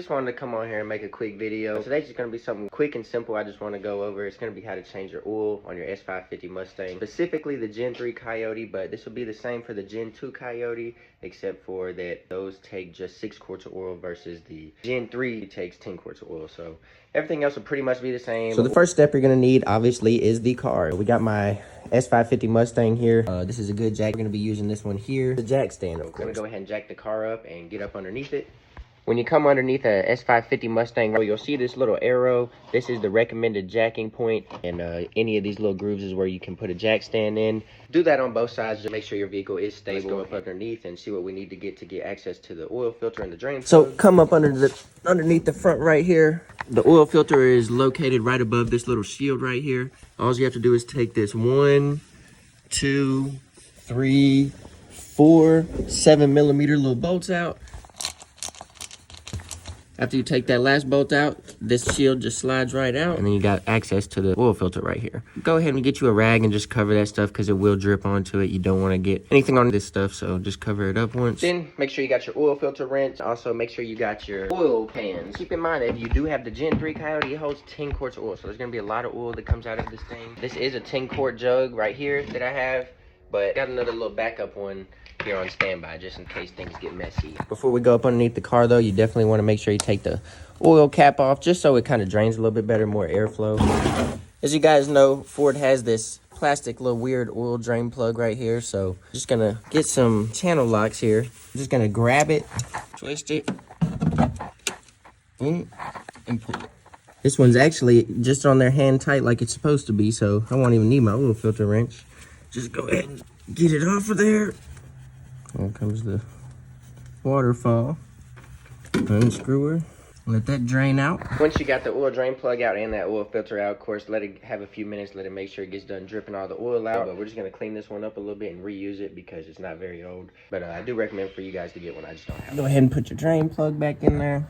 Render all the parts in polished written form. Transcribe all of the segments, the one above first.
just wanted to come on here and make a quick video. Today's just going to be something quick and simple I just want to go over. It's going to be how to change your oil on your S550 Mustang, specifically the Gen 3 Coyote, but this will be the same for the Gen 2 Coyote, except for that those take just 6 quarts of oil versus the Gen 3 takes 10 quarts of oil. So everything else will pretty much be the same. So the first step you're going to need, obviously, is the car. We got my S550 Mustang here. This is a good jack. We're going to be using this one here, the jack stand, of course. I'm going to go ahead and jack the car up and get up underneath it. When you come underneath a S550 Mustang, you'll see this little arrow. This is the recommended jacking point, and any of these little grooves is where you can put a jack stand in. Do that on both sides to make sure your vehicle is stable. Let's go up underneath and see what we need to get access to the oil filter and the drain plug. So come up underneath the front right here. The oil filter is located right above this little shield right here. All you have to do is take this 1, 2, 3, 4, 7mm little bolts out. After you take that last bolt out, this shield just slides right out, and then you got access to the oil filter right here. Go ahead and get you a rag and just cover that stuff because it will drip onto it. You don't want to get anything on this stuff, so just cover it up once. Then make sure you got your oil filter wrench. Also, make sure you got your oil pans. Keep in mind that if you do have the Gen 3 Coyote, it holds 10 quarts of oil, so there's going to be a lot of oil that comes out of this thing. This is a 10-quart jug right here that I have, but got another little backup one here on standby just in case things get messy. Before we go up underneath the car though, you definitely want to make sure you take the oil cap off just so it kind of drains a little bit better, more airflow. As you guys know, Ford has this plastic little weird oil drain plug right here, so just gonna get some channel locks here. Just gonna grab it, twist it, and pull it. This one's actually just on there hand tight like it's supposed to be, so I won't even need my oil filter wrench. Just go ahead and get it off of there. Here comes the waterfall. Unscrew her. Let that drain out. Once you got the oil drain plug out and that oil filter out, of course, let it have a few minutes. Let it make sure it gets done dripping all the oil out. But we're just going to clean this one up a little bit and reuse it because it's not very old. But I do recommend for you guys to get one. I just don't have one. Go ahead and put your drain plug back in there.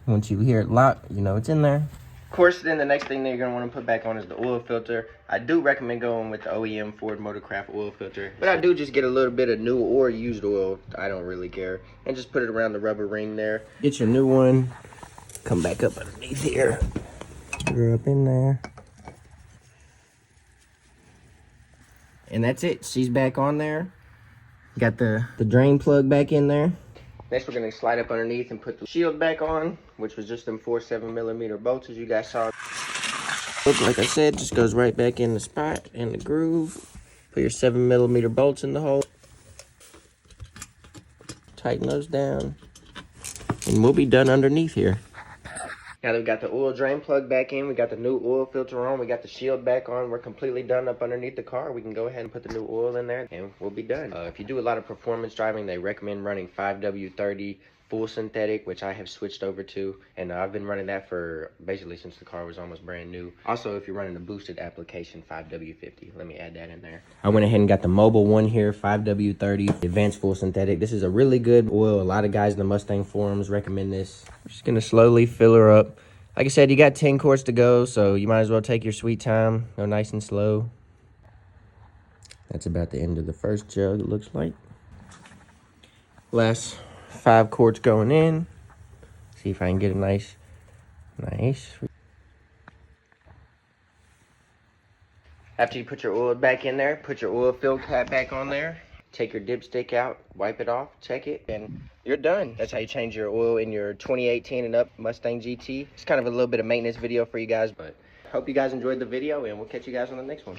Once you hear it lock, you know it's in there. Of course, then the next thing that you're going to want to put back on is the oil filter. I do recommend going with the OEM Ford Motorcraft oil filter. But I do just get a little bit of new or used oil. I don't really care. And just put it around the rubber ring there. Get your new one. Come back up underneath here. Put her up in there. And that's it. She's back on there. Got the drain plug back in there. Next, we're going to slide up underneath and put the shield back on, which was just them 4 7mm bolts, as you guys saw. Look, like I said, just goes right back in the spot, in the groove. Put your 7mm bolts in the hole. Tighten those down. And we'll be done underneath here. Now that we got the oil drain plug back in, we got the new oil filter on, we got the shield back on, we're completely done up underneath the car. We can go ahead and put the new oil in there and we'll be done. If you do a lot of performance driving, they recommend running 5W30 full synthetic, which I have switched over to, and I've been running that for basically since the car was almost brand new. Also, if you're running a boosted application, 5W50, let me add that in there. I went ahead and got the mobile one here, 5W30 advanced full synthetic. This is a really good oil. A lot of guys in the Mustang forums recommend this. I'm just gonna slowly fill her up. Like I said, you got 10 quarts to go, so you might as well take your sweet time. Go nice and slow. That's about the end of the first jug, it looks like. Last 5 quarts going in. See if I can get a nice. After you put your oil back in there, put your oil fill cap back on there. Take your dipstick out, wipe it off, check it, and you're done. That's how you change your oil in your 2018 and up Mustang GT. It's kind of a little bit of maintenance video for you guys, but hope you guys enjoyed the video, and we'll catch you guys on the next one.